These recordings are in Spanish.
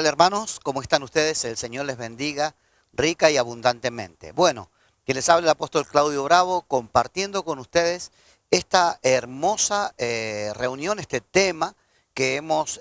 tal, hermanos? ¿Cómo están ustedes? El Señor les bendiga rica y abundantemente. Bueno, que les habla el apóstol Claudio Bravo compartiendo con ustedes esta hermosa reunión, este tema que hemos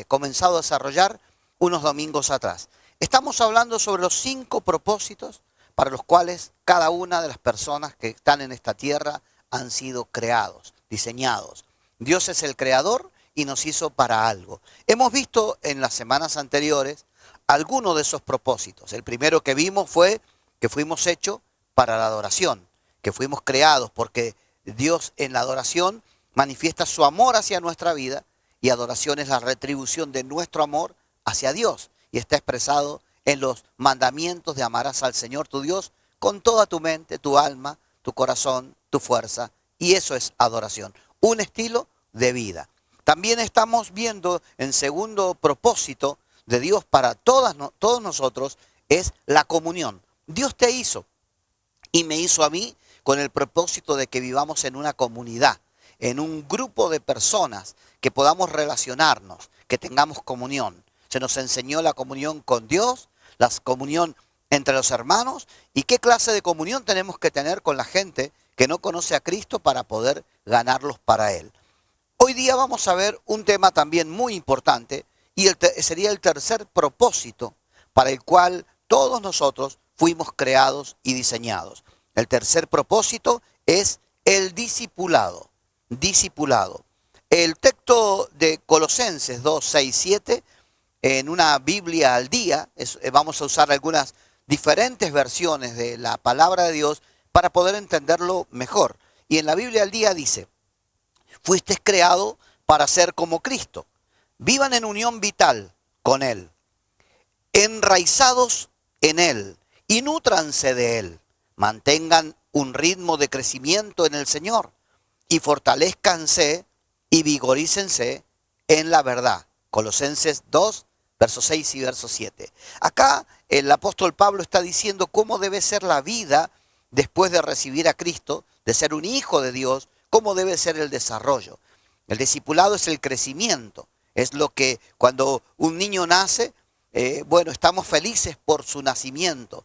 comenzado a desarrollar unos domingos atrás. Estamos hablando sobre los 5 propósitos para los cuales cada una de las personas que están en esta tierra han sido creados, diseñados. Dios es el creador y nos hizo para algo. Hemos visto en las semanas anteriores algunos de esos propósitos. El primero que vimos fue que fuimos hechos para la adoración, que fuimos creados porque Dios en la adoración manifiesta su amor hacia nuestra vida y adoración es la retribución de nuestro amor hacia Dios y está expresado en los mandamientos de amarás al Señor tu Dios con toda tu mente, tu alma, tu corazón, tu fuerza, y eso es adoración, un estilo de vida. También estamos viendo en segundo propósito de Dios para todos nosotros es la comunión. Dios te hizo y me hizo a mí con el propósito de que vivamos en una comunidad, en un grupo de personas, que podamos relacionarnos, que tengamos comunión. Se nos enseñó la comunión con Dios, la comunión entre los hermanos y qué clase de comunión tenemos que tener con la gente que no conoce a Cristo para poder ganarlos para Él. Hoy día vamos a ver un tema también muy importante y sería el tercer propósito para el cual todos nosotros fuimos creados y diseñados. El tercer propósito es el discipulado. Discipulado. El texto de Colosenses 2, 6, 7, en una Biblia al día, vamos a usar algunas diferentes versiones de la palabra de Dios para poder entenderlo mejor. Y en la Biblia al día dice: fuiste creado para ser como Cristo. Vivan en unión vital con Él, enraizados en Él y nútranse de Él. Mantengan un ritmo de crecimiento en el Señor y fortalezcanse y vigorícense en la verdad. Colosenses 2, versos 6 y verso 7. Acá el apóstol Pablo está diciendo cómo debe ser la vida después de recibir a Cristo, de ser un hijo de Dios, cómo debe ser el desarrollo. El discipulado es el crecimiento, es lo que cuando un niño nace, estamos felices por su nacimiento,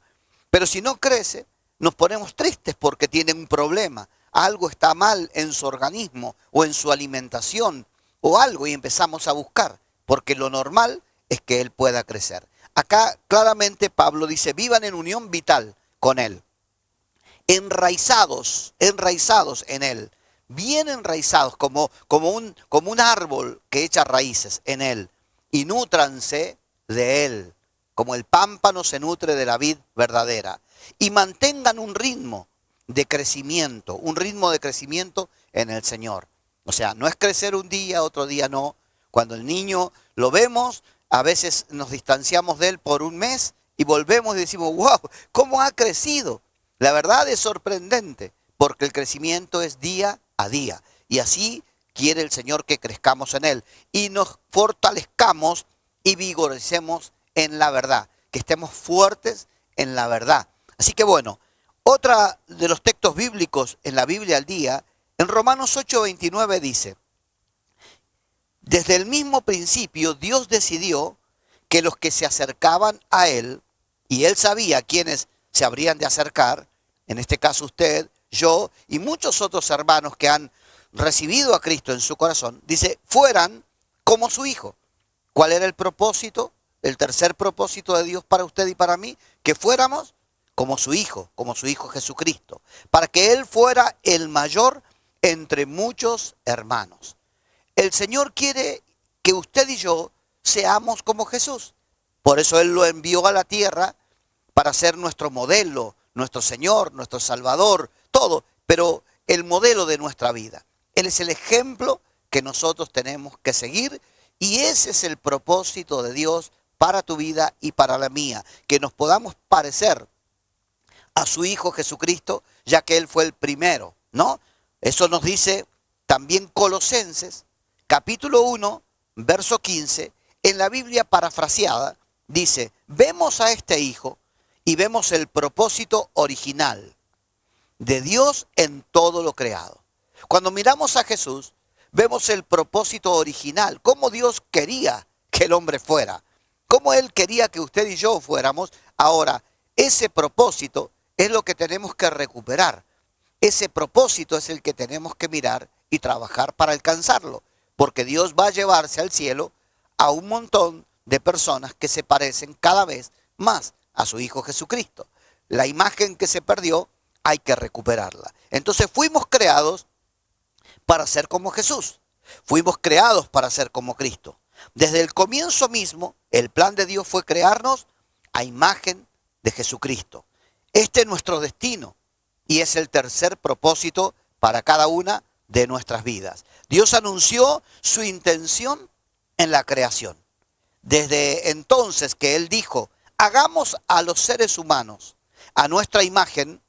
pero si no crece, nos ponemos tristes porque tiene un problema, algo está mal en su organismo o en su alimentación o algo y empezamos a buscar, porque lo normal es que él pueda crecer. Acá claramente Pablo dice: vivan en unión vital con Él, enraizados en Él, bien enraizados como un árbol que echa raíces en Él, y nútranse de Él, como el pámpano se nutre de la vid verdadera, y mantengan un ritmo de crecimiento en el Señor. O sea, no es crecer un día, otro día no. Cuando el niño lo vemos, a veces nos distanciamos de él por un mes y volvemos y decimos: wow, ¿cómo ha crecido? La verdad es sorprendente, porque el crecimiento es día a día. Y así quiere el Señor que crezcamos en Él y nos fortalezcamos y vigoricemos en la verdad, que estemos fuertes en la verdad. Así que bueno, otra de los textos bíblicos en la Biblia al día, en Romanos 8:29 dice: desde el mismo principio Dios decidió que los que se acercaban a Él, y Él sabía quiénes se habrían de acercar, en este caso usted, yo y muchos otros hermanos que han recibido a Cristo en su corazón, dice, fueran como su Hijo. ¿Cuál era el propósito? El tercer propósito de Dios para usted y para mí, que fuéramos como su Hijo Jesucristo, para que Él fuera el mayor entre muchos hermanos. El Señor quiere que usted y yo seamos como Jesús. Por eso Él lo envió a la tierra para ser nuestro modelo, nuestro Señor, nuestro Salvador, todo, pero el modelo de nuestra vida. Él es el ejemplo que nosotros tenemos que seguir y ese es el propósito de Dios para tu vida y para la mía, que nos podamos parecer a su Hijo Jesucristo, ya que Él fue el primero, ¿no? Eso nos dice también Colosenses, capítulo 1, verso 15, en la Biblia parafraseada, dice: vemos a este Hijo y vemos el propósito original de Dios en todo lo creado. Cuando miramos a Jesús, vemos el propósito original, cómo Dios quería que el hombre fuera. cómo Él quería que usted y yo fuéramos. Ahora, ese propósito es lo que tenemos que recuperar. Ese propósito es el que tenemos que mirar y trabajar para alcanzarlo, porque Dios va a llevarse al cielo a un montón de personas que se parecen cada vez más a su Hijo Jesucristo. La imagen que se perdió hay que recuperarla. Entonces fuimos creados para ser como Jesús. Fuimos creados para ser como Cristo. Desde el comienzo mismo, el plan de Dios fue crearnos a imagen de Jesucristo. Este es nuestro destino y es el tercer propósito para cada una de nuestras vidas. Dios anunció su intención en la creación. Desde entonces que Él dijo, hagamos a los seres humanos a nuestra imagen,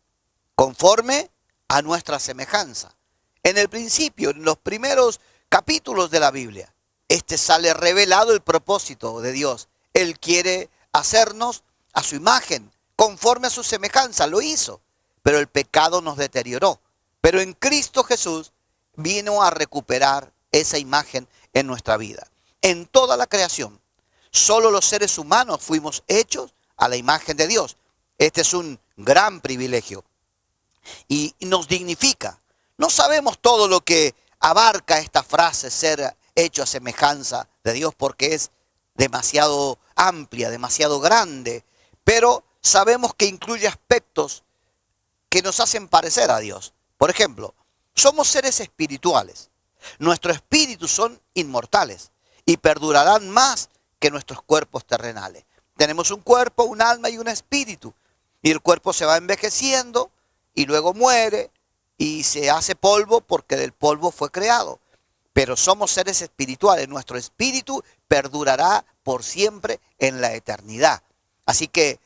conforme a nuestra semejanza. En el principio, en los primeros capítulos de la Biblia, sale revelado el propósito de Dios. Él quiere hacernos a su imagen, conforme a su semejanza. Lo hizo, pero el pecado nos deterioró. Pero en Cristo Jesús vino a recuperar esa imagen en nuestra vida. En toda la creación, solo los seres humanos fuimos hechos a la imagen de Dios. Este es un gran privilegio y nos dignifica. No sabemos todo lo que abarca esta frase, ser hecho a semejanza de Dios, porque es demasiado amplia, demasiado grande, pero sabemos que incluye aspectos que nos hacen parecer a Dios. Por ejemplo, somos seres espirituales. Nuestros espíritus son inmortales y perdurarán más que nuestros cuerpos terrenales. Tenemos un cuerpo, un alma y un espíritu. Y el cuerpo se va envejeciendo y luego muere y se hace polvo porque del polvo fue creado. Pero somos seres espirituales. Nuestro espíritu perdurará por siempre en la eternidad. Así que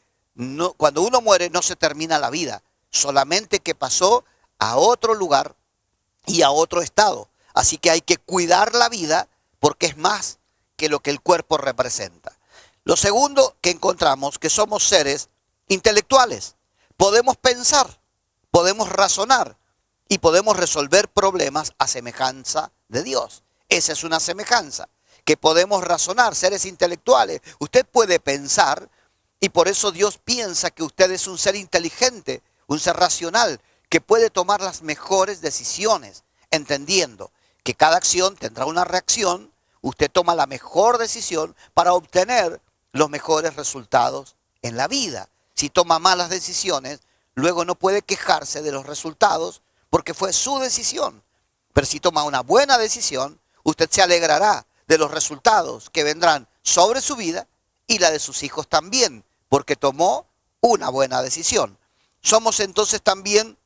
cuando uno muere no se termina la vida, solamente que pasó a otro lugar y a otro estado. Así que hay que cuidar la vida porque es más que lo que el cuerpo representa. Lo segundo que encontramos, que somos seres intelectuales. Podemos pensar, podemos razonar y podemos resolver problemas a semejanza de Dios. Esa es una semejanza, que podemos razonar, seres intelectuales. Usted puede pensar y por eso Dios piensa que usted es un ser inteligente, un ser racional, que puede tomar las mejores decisiones, entendiendo que cada acción tendrá una reacción. Usted toma la mejor decisión para obtener los mejores resultados en la vida. Si toma malas decisiones, luego no puede quejarse de los resultados porque fue su decisión. Pero si toma una buena decisión, usted se alegrará de los resultados que vendrán sobre su vida y la de sus hijos también, porque tomó una buena decisión. Somos entonces también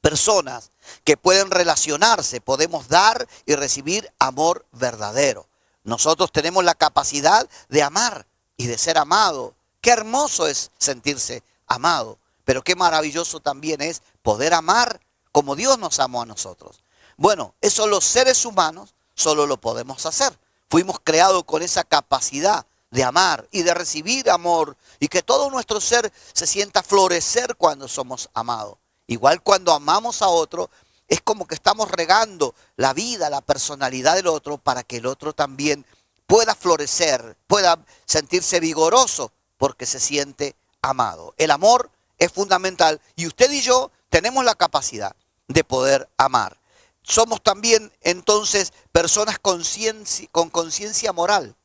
personas que pueden relacionarse, podemos dar y recibir amor verdadero. Nosotros tenemos la capacidad de amar y de ser amado. Qué hermoso es sentirse amado, pero qué maravilloso también es poder amar como Dios nos amó a nosotros. Bueno, eso los seres humanos solo lo podemos hacer. Fuimos creados con esa capacidad de amar y de recibir amor y que todo nuestro ser se sienta florecer cuando somos amados. Igual cuando amamos a otro, es como que estamos regando la vida, la personalidad del otro para que el otro también pueda florecer, pueda sentirse vigoroso porque se siente amado. El amor es fundamental y usted y yo tenemos la capacidad de poder amar. Somos también entonces personas con conciencia moral.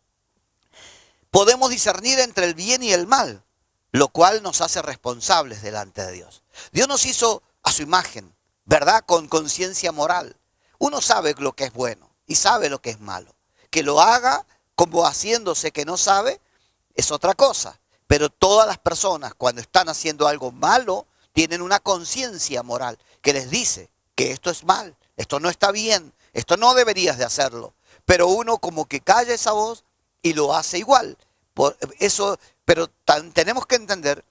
Podemos discernir entre el bien y el mal, lo cual nos hace responsables delante de Dios. Dios nos hizo a su imagen, ¿verdad? Con conciencia moral. Uno sabe lo que es bueno y sabe lo que es malo. Que lo haga como haciéndose que no sabe es otra cosa. Pero todas las personas cuando están haciendo algo malo tienen una conciencia moral que les dice que esto es mal, esto no está bien, esto no deberías de hacerlo. Pero uno como que calla esa voz y lo hace igual. Por eso, pero tenemos que entender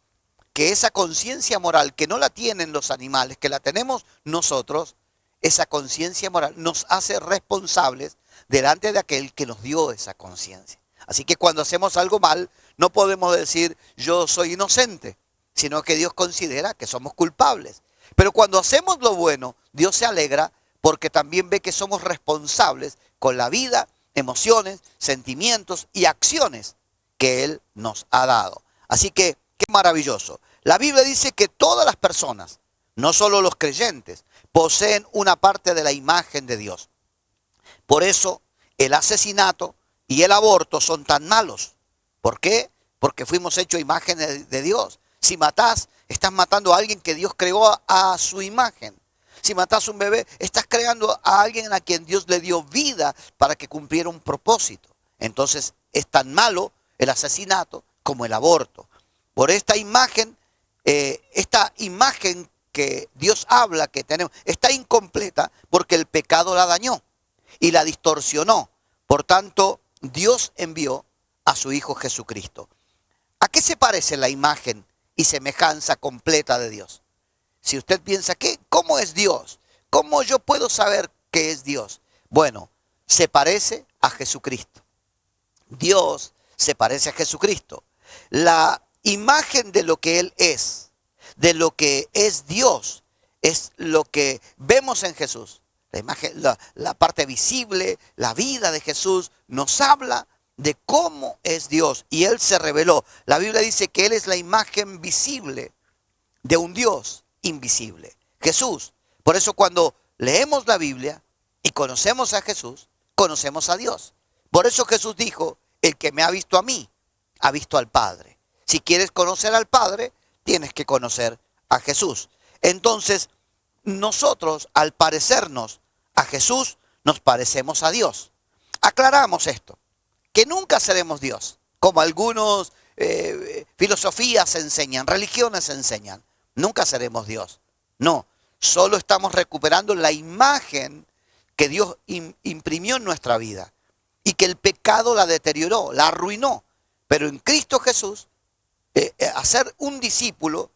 que esa conciencia moral que no la tienen los animales, que la tenemos nosotros, esa conciencia moral nos hace responsables delante de aquel que nos dio esa conciencia. Así que cuando hacemos algo mal, no podemos decir yo soy inocente, sino que Dios considera que somos culpables. Pero cuando hacemos lo bueno, Dios se alegra porque también ve que somos responsables con la vida, emociones, sentimientos y acciones que Él nos ha dado. Así que, qué maravilloso. La Biblia dice que todas las personas, no solo los creyentes, poseen una parte de la imagen de Dios. Por eso el asesinato y el aborto son tan malos. ¿Por qué? Porque fuimos hechos imagen de Dios. Si matás, estás matando a alguien que Dios creó a su imagen. Si matás a un bebé, estás creando a alguien a quien Dios le dio vida para que cumpliera un propósito. Entonces es tan malo el asesinato como el aborto. Por esta imagen que Dios habla que tenemos, está incompleta porque el pecado la dañó y la distorsionó. Por tanto, Dios envió a su Hijo Jesucristo. ¿A qué se parece la imagen y semejanza completa de Dios? Si usted piensa, ¿cómo es Dios? ¿Cómo yo puedo saber qué es Dios? Bueno, se parece a Jesucristo. Dios se parece a Jesucristo. La imagen de lo que Él es, de lo que es Dios, es lo que vemos en Jesús. La imagen, la parte visible, la vida de Jesús nos habla de cómo es Dios. Y Él se reveló. La Biblia dice que Él es la imagen visible de un Dios invisible. Jesús. Por eso cuando leemos la Biblia y conocemos a Jesús, conocemos a Dios. Por eso Jesús dijo, el que me ha visto a mí, ha visto al Padre. Si quieres conocer al Padre, tienes que conocer a Jesús. Entonces, nosotros, al parecernos a Jesús, nos parecemos a Dios. Aclaramos esto, que nunca seremos Dios, como algunos filosofías enseñan, religiones enseñan. Nunca seremos Dios. No, solo estamos recuperando la imagen que Dios imprimió en nuestra vida y que el pecado la deterioró, la arruinó. Pero en Cristo Jesús, a ser un discípulo,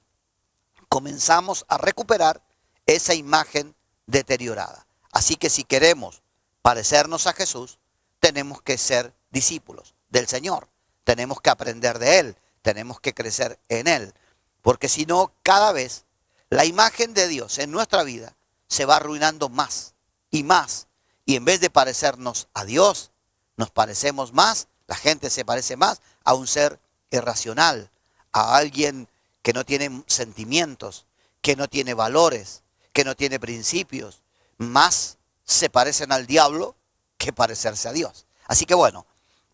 comenzamos a recuperar esa imagen deteriorada. Así que si queremos parecernos a Jesús, tenemos que ser discípulos del Señor. Tenemos que aprender de Él, tenemos que crecer en Él. Porque si no, cada vez la imagen de Dios en nuestra vida se va arruinando más y más. Y en vez de parecernos a Dios, nos parecemos más, la gente se parece más a un ser irracional, a alguien que no tiene sentimientos, que no tiene valores, que no tiene principios. Más se parecen al diablo que parecerse a Dios. Así que bueno,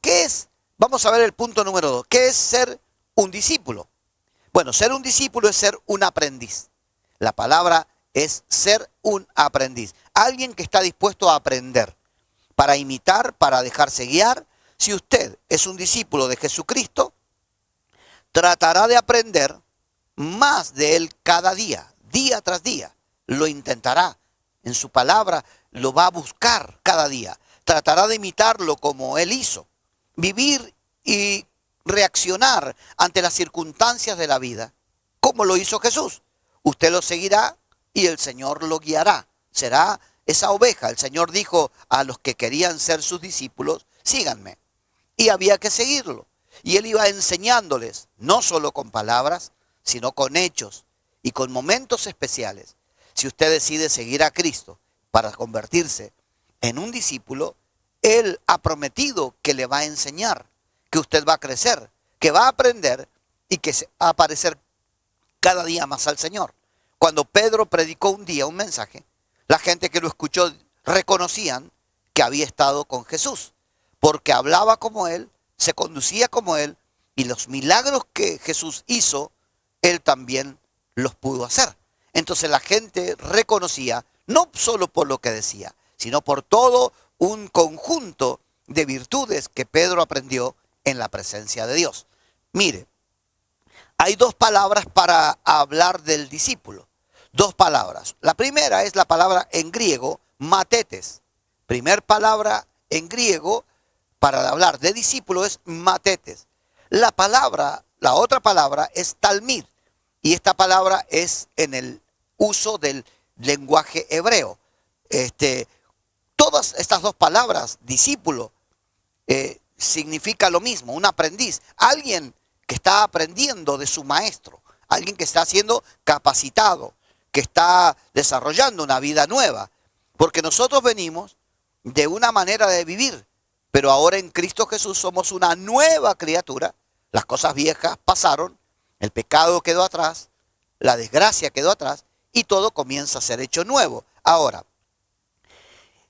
¿qué es? Vamos a ver el punto número 2. ¿Qué es ser un discípulo? Bueno, ser un discípulo es ser un aprendiz. La palabra es ser un aprendiz. Alguien que está dispuesto a aprender, para imitar, para dejarse guiar. Si usted es un discípulo de Jesucristo, tratará de aprender más de Él cada día, día tras día. Lo intentará. En su palabra lo va a buscar cada día. Tratará de imitarlo como Él hizo. Vivir y reaccionar ante las circunstancias de la vida, como lo hizo Jesús. Usted lo seguirá y el Señor lo guiará. Será esa oveja. El Señor dijo a los que querían ser sus discípulos, síganme. Y había que seguirlo. Y Él iba enseñándoles, no solo con palabras, sino con hechos y con momentos especiales. Si usted decide seguir a Cristo para convertirse en un discípulo, Él ha prometido que le va a enseñar, que usted va a crecer, que va a aprender y que va a parecer cada día más al Señor. Cuando Pedro predicó un día un mensaje, la gente que lo escuchó reconocían que había estado con Jesús, porque hablaba como Él, se conducía como Él, y los milagros que Jesús hizo, Él también los pudo hacer. Entonces la gente reconocía, no solo por lo que decía, sino por todo un conjunto de virtudes que Pedro aprendió en la presencia de Dios. Mire, hay dos palabras para hablar del discípulo. Dos palabras. La primera es la palabra en griego, matetes. Primer palabra en griego para hablar de discípulo es matetes. La otra palabra es talmid. Y esta palabra es en el uso del lenguaje hebreo. Todas estas dos palabras, discípulo, significa lo mismo, un aprendiz, alguien que está aprendiendo de su maestro, alguien que está siendo capacitado, que está desarrollando una vida nueva, porque nosotros venimos de una manera de vivir, pero ahora en Cristo Jesús somos una nueva criatura Las cosas viejas pasaron, el pecado quedó atrás, la desgracia quedó atrás y todo comienza a ser hecho nuevo. Ahora,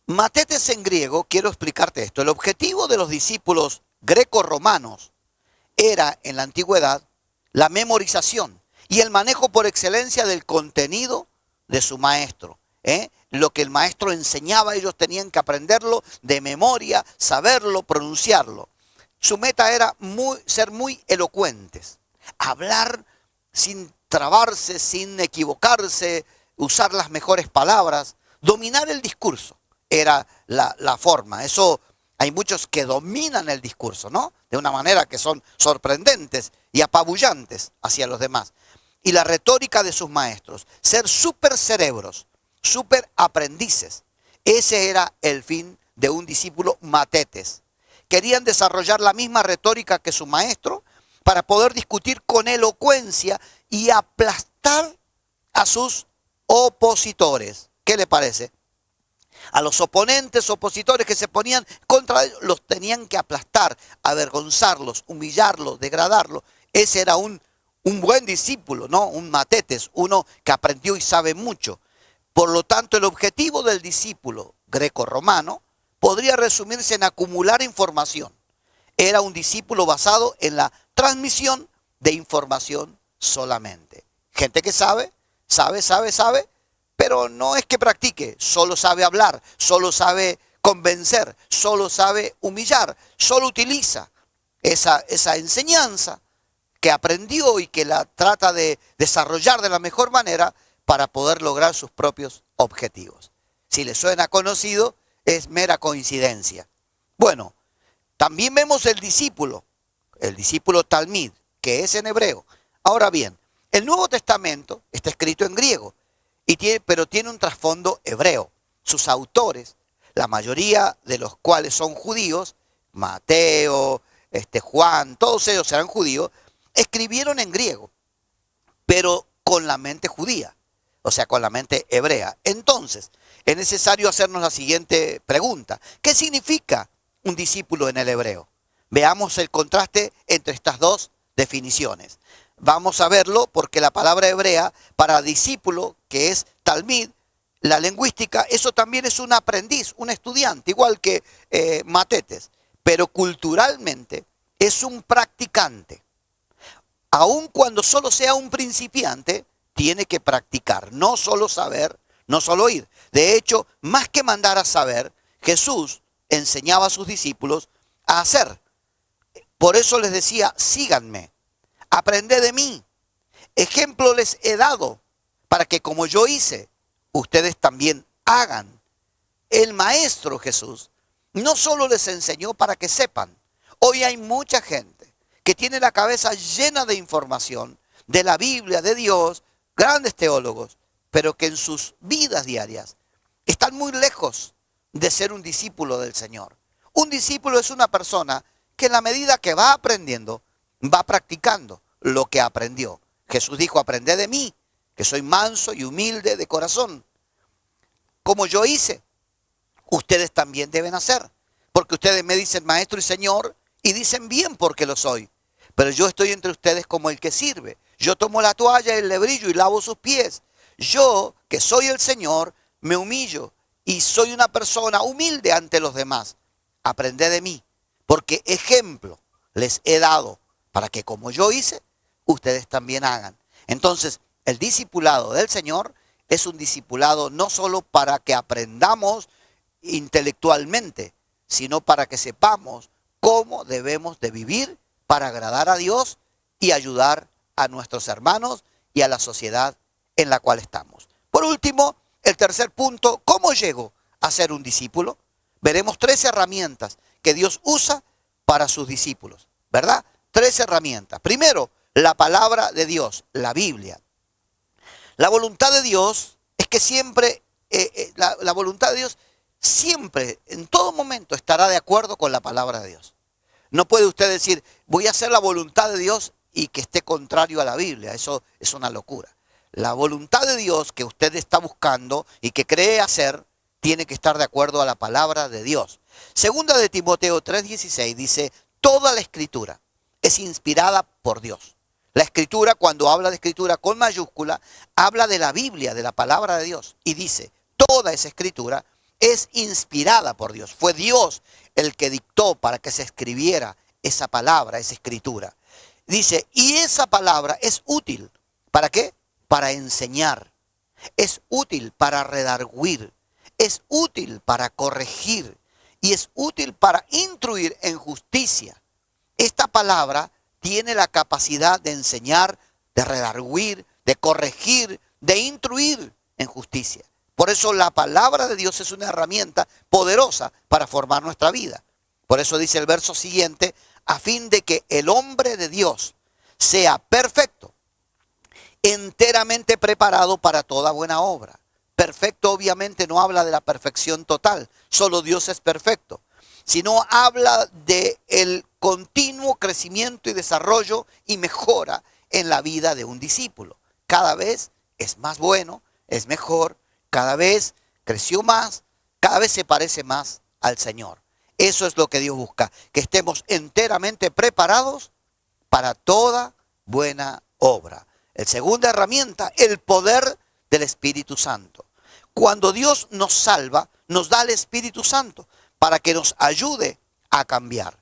matetes en griego, quiero explicarte esto. El objetivo de los discípulos greco-romanos era en la antigüedad la memorización y el manejo por excelencia del contenido de su maestro. Lo que el maestro enseñaba, ellos tenían que aprenderlo de memoria, saberlo, pronunciarlo. Su meta era ser muy elocuentes, hablar sin trabarse, sin equivocarse, usar las mejores palabras, dominar el discurso. Era la forma. Eso hay muchos que dominan el discurso, ¿no? De una manera que son sorprendentes y apabullantes hacia los demás. Y la retórica de sus maestros, ser súper cerebros, súper aprendices. Ese era el fin de un discípulo matetes. Querían desarrollar la misma retórica que su maestro para poder discutir con elocuencia y aplastar a sus opositores. ¿Qué le parece? A los oponentes, opositores que se ponían contra ellos, los tenían que aplastar, avergonzarlos, humillarlos, degradarlos. Ese era un buen discípulo, ¿no? Un matetes, uno que aprendió y sabe mucho. Por lo tanto, el objetivo del discípulo greco-romano podría resumirse en acumular información. Era un discípulo basado en la transmisión de información solamente. Gente que sabe, pero no es que practique, solo sabe hablar, solo sabe convencer, solo sabe humillar, solo utiliza esa enseñanza que aprendió y que la trata de desarrollar de la mejor manera para poder lograr sus propios objetivos. Si le suena conocido, es mera coincidencia. Bueno, también vemos el discípulo talmid, que es en hebreo. Ahora bien, el Nuevo Testamento está escrito en griego, pero tiene un trasfondo hebreo. Sus autores, la mayoría de los cuales son judíos, Mateo, Juan, todos ellos eran judíos, escribieron en griego, pero con la mente judía, o sea, con la mente hebrea. Entonces, es necesario hacernos la siguiente pregunta. ¿Qué significa un discípulo en el hebreo? Veamos el contraste entre estas dos definiciones. Vamos a verlo porque la palabra hebrea para discípulo, que es talmid, la lingüística, eso también es un aprendiz, un estudiante, igual que matetes, pero culturalmente es un practicante. Aun cuando solo sea un principiante, tiene que practicar, no solo saber, no solo oír. De hecho, más que mandar a saber, Jesús enseñaba a sus discípulos a hacer. Por eso les decía, síganme, aprended de mí. Ejemplo les he dado para que como yo hice, ustedes también hagan. El Maestro Jesús no solo les enseñó para que sepan. Hoy hay mucha gente que tiene la cabeza llena de información, de la Biblia, de Dios, grandes teólogos, pero que en sus vidas diarias están muy lejos de ser un discípulo del Señor. Un discípulo es una persona que en la medida que va aprendiendo, va practicando lo que aprendió. Jesús dijo, aprended de mí, que soy manso y humilde de corazón. Como yo hice, ustedes también deben hacer. Porque ustedes me dicen maestro y señor, y dicen bien porque lo soy. Pero yo estoy entre ustedes como el que sirve. Yo tomo la toalla y el lebrillo y lavo sus pies. Yo, que soy el Señor, me humillo y soy una persona humilde ante los demás. Aprended de mí, porque ejemplo les he dado para que como yo hice, ustedes también hagan. Entonces, el discipulado del Señor es un discipulado no solo para que aprendamos intelectualmente, sino para que sepamos cómo debemos de vivir para agradar a Dios y ayudar a nuestros hermanos y a la sociedad en la cual estamos. Por último, el tercer punto, ¿cómo llego a ser un discípulo? Veremos 3 herramientas que Dios usa para sus discípulos, ¿verdad? 3 herramientas. Primero, la palabra de Dios, la Biblia. La voluntad de Dios es que siempre, la voluntad de Dios siempre, en todo momento, estará de acuerdo con la palabra de Dios. No puede usted decir, voy a hacer la voluntad de Dios y que esté contrario a la Biblia. Eso es una locura. La voluntad de Dios que usted está buscando y que cree hacer, tiene que estar de acuerdo a la palabra de Dios. Segunda de Timoteo 3:16 dice, toda la escritura es inspirada por Dios. La escritura, cuando habla de escritura con mayúscula, habla de la Biblia, de la palabra de Dios. Y dice, toda esa escritura es inspirada por Dios. Fue Dios el que dictó para que se escribiera esa palabra, esa escritura. Dice, y esa palabra es útil. ¿Para qué? Para enseñar. Es útil para redarguir. Es útil para corregir. Y es útil para instruir en justicia. Esta palabra tiene la capacidad de enseñar, de redarguir, de corregir, de instruir en justicia. Por eso la palabra de Dios es una herramienta poderosa para formar nuestra vida. Por eso dice el verso siguiente, a fin de que el hombre de Dios sea perfecto, enteramente preparado para toda buena obra. Perfecto obviamente no habla de la perfección total, solo Dios es perfecto, sino habla de el continuo crecimiento y desarrollo y mejora en la vida de un discípulo. Cada vez es más bueno, es mejor, cada vez creció más, cada vez se parece más al Señor. Eso es lo que Dios busca, que estemos enteramente preparados para toda buena obra. La segunda herramienta, el poder del Espíritu Santo. Cuando Dios nos salva, nos da el Espíritu Santo para que nos ayude a cambiar.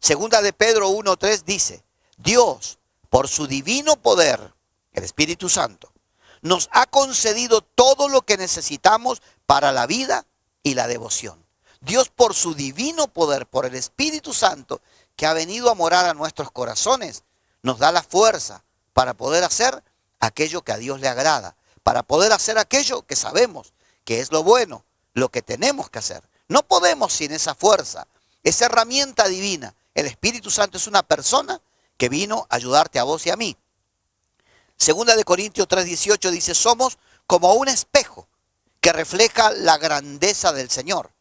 Segunda de Pedro 1:3 dice, Dios, por su divino poder, el Espíritu Santo, nos ha concedido todo lo que necesitamos para la vida y la devoción. Dios, por su divino poder, por el Espíritu Santo que ha venido a morar a nuestros corazones, nos da la fuerza para poder hacer aquello que a Dios le agrada, para poder hacer aquello que sabemos que es lo bueno, lo que tenemos que hacer. No podemos sin esa fuerza, esa herramienta divina. El Espíritu Santo es una persona que vino a ayudarte a vos y a mí. Segunda de Corintios 3:18 dice, somos como un espejo que refleja la grandeza del Señor,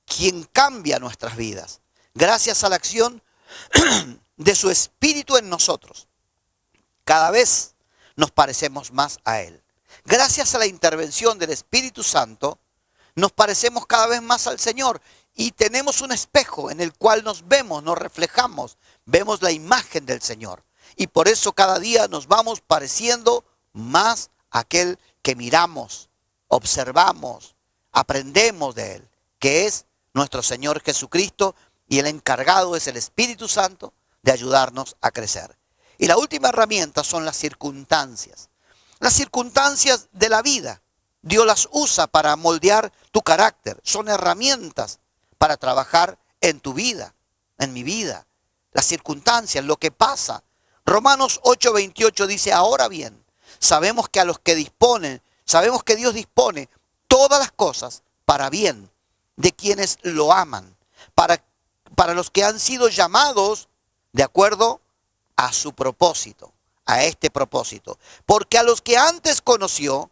quien cambia nuestras vidas, gracias a la acción de su Espíritu en nosotros. Cada vez nos parecemos más a Él. Gracias a la intervención del Espíritu Santo, nos parecemos cada vez más al Señor y tenemos un espejo en el cual nos vemos, nos reflejamos, vemos la imagen del Señor. Y por eso cada día nos vamos pareciendo más a aquel que miramos, observamos, aprendemos de Él, que es nuestro Señor Jesucristo, y el encargado es el Espíritu Santo de ayudarnos a crecer. Y la última herramienta son las circunstancias. Las circunstancias de la vida, Dios las usa para moldear tu carácter. Son herramientas para trabajar en tu vida, en mi vida. Las circunstancias, lo que pasa. Romanos 8:28 dice, ahora bien, sabemos que a los que disponen, sabemos que Dios dispone todas las cosas para bien de quienes lo aman, para los que han sido llamados de acuerdo a su propósito, a este propósito. Porque a los que antes conoció,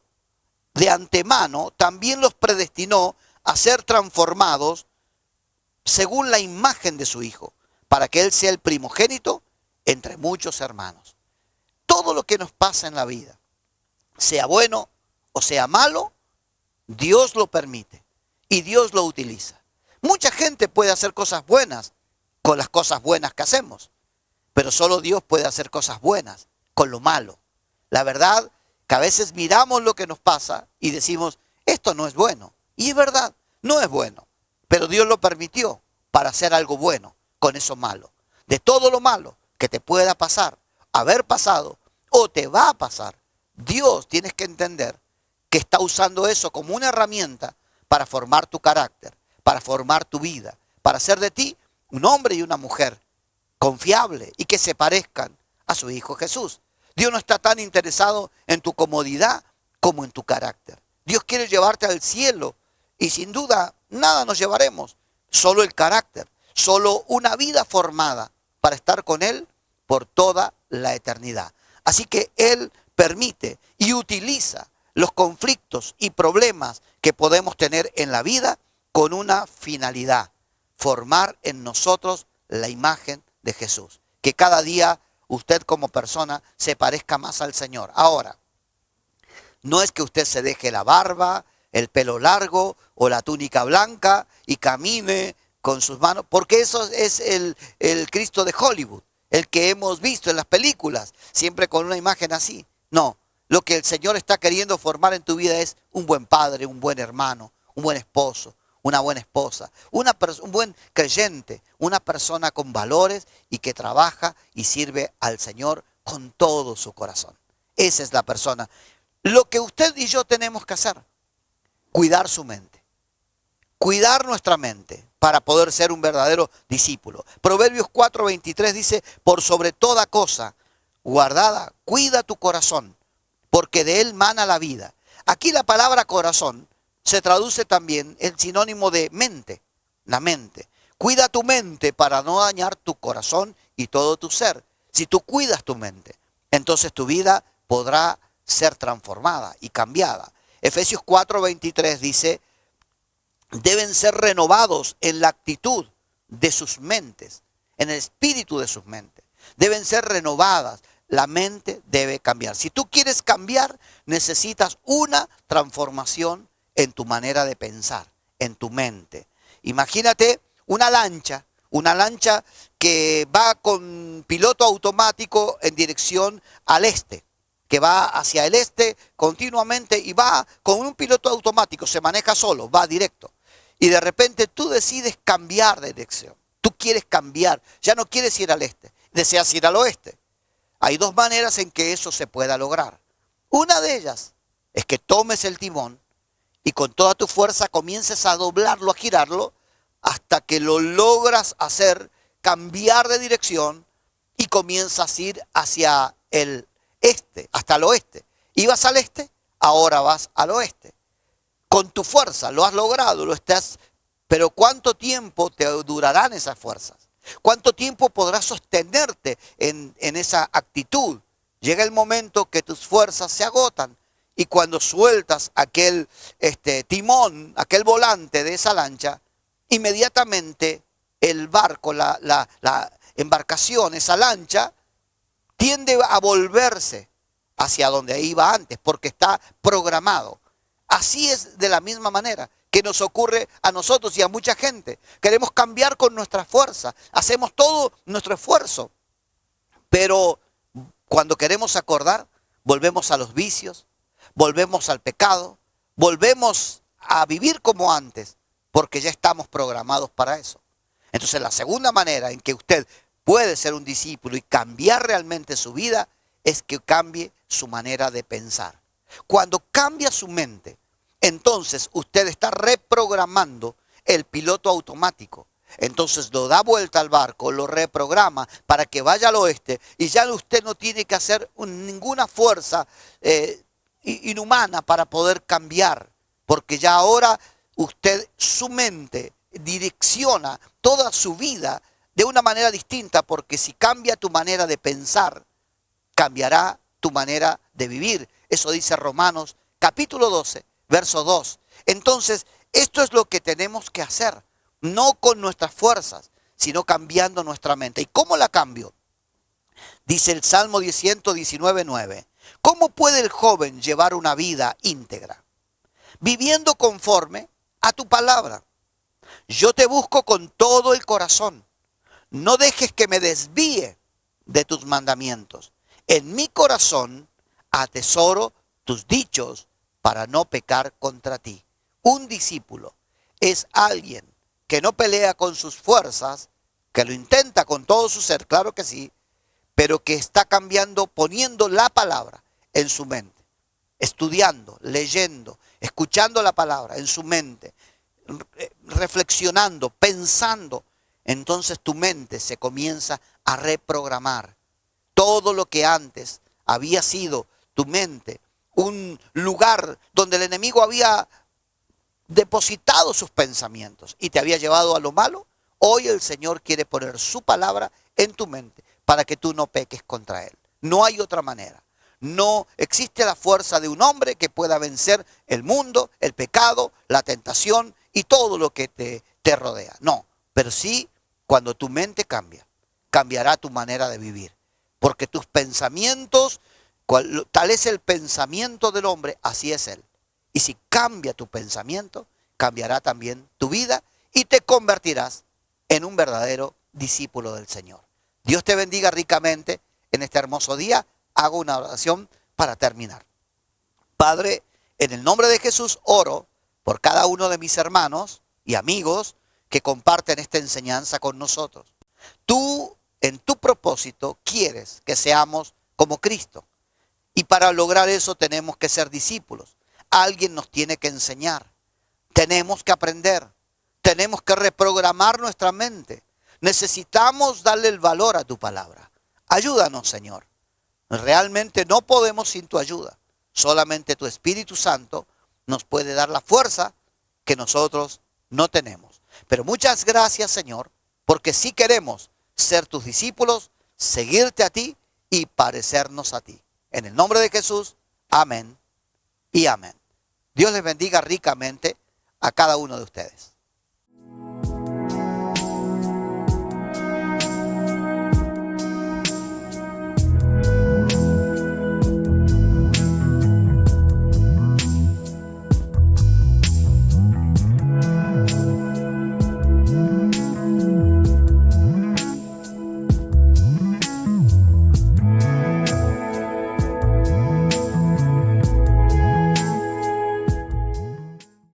de antemano, también los predestinó a ser transformados según la imagen de su Hijo, para que Él sea el primogénito entre muchos hermanos. Todo lo que nos pasa en la vida, sea bueno o sea malo, Dios lo permite y Dios lo utiliza. Mucha gente puede hacer cosas buenas con las cosas buenas que hacemos, pero solo Dios puede hacer cosas buenas con lo malo. La verdad que a veces miramos lo que nos pasa y decimos, esto no es bueno. Y es verdad, no es bueno, pero Dios lo permitió para hacer algo bueno con eso malo. De todo lo malo que te pueda pasar, haber pasado o te va a pasar, Dios, tienes que entender que está usando eso como una herramienta para formar tu carácter, para formar tu vida, para hacer de ti un hombre y una mujer confiable y que se parezcan a su Hijo Jesús. Dios no está tan interesado en tu comodidad como en tu carácter. Dios quiere llevarte al cielo y sin duda nada nos llevaremos, solo el carácter, solo una vida formada para estar con Él por toda la eternidad. Así que Él permite y utiliza los conflictos y problemas que podemos tener en la vida con una finalidad, formar en nosotros la imagen de Jesús. Que cada día usted como persona se parezca más al Señor. Ahora, no es que usted se deje la barba, el pelo largo o la túnica blanca y camine con sus manos, porque eso es el Cristo de Hollywood. el que hemos visto en las películas, siempre con una imagen así. No, lo que el Señor está queriendo formar en tu vida es un buen padre, un buen hermano, un buen esposo, una buena esposa, un buen creyente, una persona con valores y que trabaja y sirve al Señor con todo su corazón. Esa es la persona. Lo que usted y yo tenemos que hacer, cuidar su mente, cuidar nuestra mente para poder ser un verdadero discípulo. Proverbios 4:23 dice, por sobre toda cosa guardada, cuida tu corazón, porque de él mana la vida. Aquí la palabra corazón se traduce también el sinónimo de mente, la mente. Cuida tu mente para no dañar tu corazón y todo tu ser. Si tú cuidas tu mente, entonces tu vida podrá ser transformada y cambiada. Efesios 4:23 dice, deben ser renovados en la actitud de sus mentes, en el espíritu de sus mentes. Deben ser renovadas. La mente debe cambiar. Si tú quieres cambiar, necesitas una transformación en tu manera de pensar, en tu mente. Imagínate una lancha que va con piloto automático en dirección al este, que va hacia el este continuamente y va con un piloto automático, se maneja solo, va directo. Y de repente tú decides cambiar de dirección. Tú quieres cambiar, ya no quieres ir al este, deseas ir al oeste. Hay dos maneras en que eso se pueda lograr. Una de ellas es que tomes el timón y con toda tu fuerza comiences a doblarlo, a girarlo, hasta que lo logras hacer cambiar de dirección y comienzas a ir hacia el este, hasta el oeste. Ibas al este, ahora vas al oeste. Con tu fuerza lo has logrado, lo estás, pero ¿cuánto tiempo te durarán esas fuerzas? ¿Cuánto tiempo podrás sostenerte en esa actitud? Llega el momento que tus fuerzas se agotan y cuando sueltas aquel timón, aquel volante de esa lancha, inmediatamente el barco, la embarcación, esa lancha, tiende a volverse hacia donde iba antes porque está programado. Así es de la misma manera que nos ocurre a nosotros y a mucha gente. Queremos cambiar con nuestra fuerza, hacemos todo nuestro esfuerzo, pero cuando queremos acordar, volvemos a los vicios, volvemos al pecado, volvemos a vivir como antes, porque ya estamos programados para eso. Entonces la segunda manera en que usted puede ser un discípulo y cambiar realmente su vida es que cambie su manera de pensar. Cuando cambia su mente, entonces usted está reprogramando el piloto automático. Entonces lo da vuelta al barco, lo reprograma para que vaya al oeste y ya usted no tiene que hacer ninguna fuerza inhumana para poder cambiar. Porque ya ahora usted, su mente, direcciona toda su vida de una manera distinta, porque si cambia tu manera de pensar, cambiará tu manera de vivir. Eso dice Romanos capítulo 12, verso 2. Entonces, esto es lo que tenemos que hacer, no con nuestras fuerzas, sino cambiando nuestra mente. ¿Y cómo la cambio? Dice el Salmo 119:9. ¿Cómo puede el joven llevar una vida íntegra? Viviendo conforme a tu palabra. Yo te busco con todo el corazón. No dejes que me desvíe de tus mandamientos. En mi corazón atesoro tus dichos para no pecar contra ti. Un discípulo es alguien que no pelea con sus fuerzas, que lo intenta con todo su ser, claro que sí, pero que está cambiando, poniendo la palabra en su mente, estudiando, leyendo, escuchando la palabra en su mente, reflexionando, pensando. Entonces tu mente se comienza a reprogramar. Todo lo que antes había sido tu mente un lugar donde el enemigo había depositado sus pensamientos y te había llevado a lo malo, hoy el Señor quiere poner su palabra en tu mente para que tú no peques contra Él. No hay otra manera. No existe la fuerza de un hombre que pueda vencer el mundo, el pecado, la tentación y todo lo que te rodea. No, pero sí, cuando tu mente cambia, cambiará tu manera de vivir. Porque tus pensamientos, tal es el pensamiento del hombre, así es él. Y si cambia tu pensamiento, cambiará también tu vida y te convertirás en un verdadero discípulo del Señor. Dios te bendiga ricamente en este hermoso día. Hago una oración para terminar. Padre, en el nombre de Jesús oro por cada uno de mis hermanos y amigos que comparten esta enseñanza con nosotros. Tú, en tu propósito, quieres que seamos como Cristo. Y para lograr eso tenemos que ser discípulos. Alguien nos tiene que enseñar. Tenemos que aprender. Tenemos que reprogramar nuestra mente. Necesitamos darle el valor a tu palabra. Ayúdanos, Señor. Realmente no podemos sin tu ayuda. Solamente tu Espíritu Santo nos puede dar la fuerza que nosotros no tenemos. Pero muchas gracias, Señor, porque sí queremos ser tus discípulos, seguirte a ti y parecernos a ti. En el nombre de Jesús, amén y amén. Dios les bendiga ricamente a cada uno de ustedes.